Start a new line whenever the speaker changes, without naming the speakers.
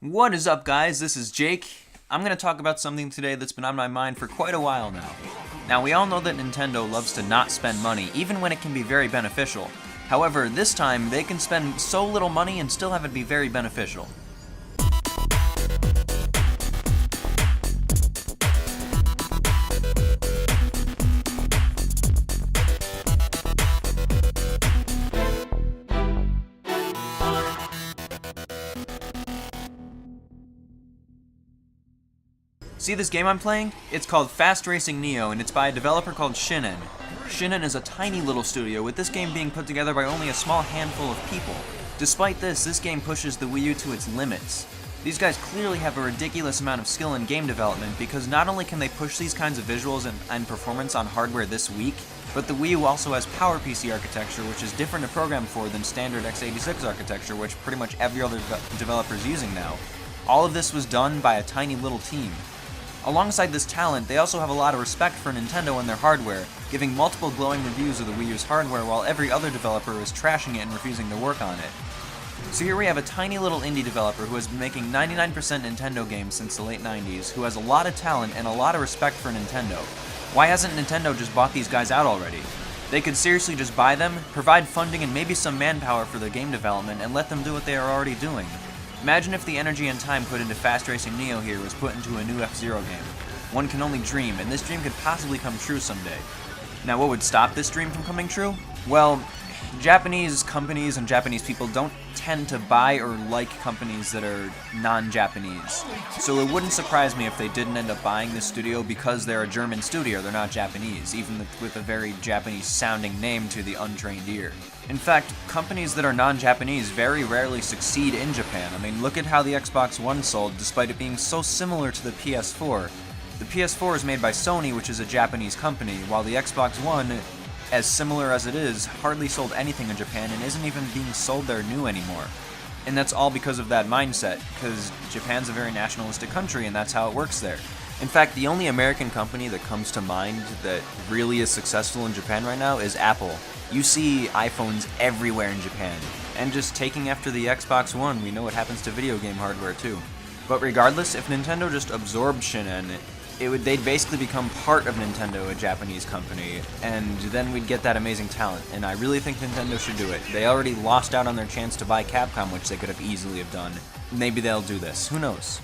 What is up, guys? This is Jake. I'm going to talk about something today that's been on my mind for quite a while now. Now, we all know that Nintendo loves to not spend money, even when it can be very beneficial. However, this time, they can spend so little money and still have it be very beneficial. See this game I'm playing? It's called Fast Racing Neo, and it's by a developer called Shin'en. Shin'en is a tiny little studio, with this game being put together by only a small handful of people. Despite this game pushes the Wii U to its limits. These guys clearly have a ridiculous amount of skill in game development, because not only can they push these kinds of visuals and performance on hardware this week, but the Wii U also has PowerPC architecture, which is different to program for than standard x86 architecture, which pretty much every other developer is using now. All of this was done by a tiny little team. Alongside this talent, they also have a lot of respect for Nintendo and their hardware, giving multiple glowing reviews of the Wii U's hardware while every other developer is trashing it and refusing to work on it. So here we have a tiny little indie developer who has been making 99% Nintendo games since the late 90s, who has a lot of talent and a lot of respect for Nintendo. Why hasn't Nintendo just bought these guys out already? They could seriously just buy them, provide funding and maybe some manpower for their game development, and let them do what they are already doing. Imagine if the energy and time put into Fast Racing Neo here was put into a new F-Zero game. One can only dream, and this dream could possibly come true someday. Now, what would stop this dream from coming true? Well, Japanese companies and Japanese people don't tend to buy or like companies that are non-Japanese. So it wouldn't surprise me if they didn't end up buying this studio because they're a German studio, they're not Japanese, even with a very Japanese-sounding name to the untrained ear. In fact, companies that are non-Japanese very rarely succeed in Japan. I mean, look at how the Xbox One sold despite it being so similar to the PS4. The PS4 is made by Sony, which is a Japanese company, while the Xbox One, as similar as it is, hardly sold anything in Japan and isn't even being sold there new anymore. And that's all because of that mindset, because Japan's a very nationalistic country and that's how it works there. In fact, the only American company that comes to mind that really is successful in Japan right now is Apple. You see iPhones everywhere in Japan. And just taking after the Xbox One, we know what happens to video game hardware too. But regardless, if Nintendo just absorbed Shin'en, they'd basically become part of Nintendo, a Japanese company, and then we'd get that amazing talent, and I really think Nintendo should do it. They already lost out on their chance to buy Capcom, which they could have easily have done. Maybe they'll do this. Who knows?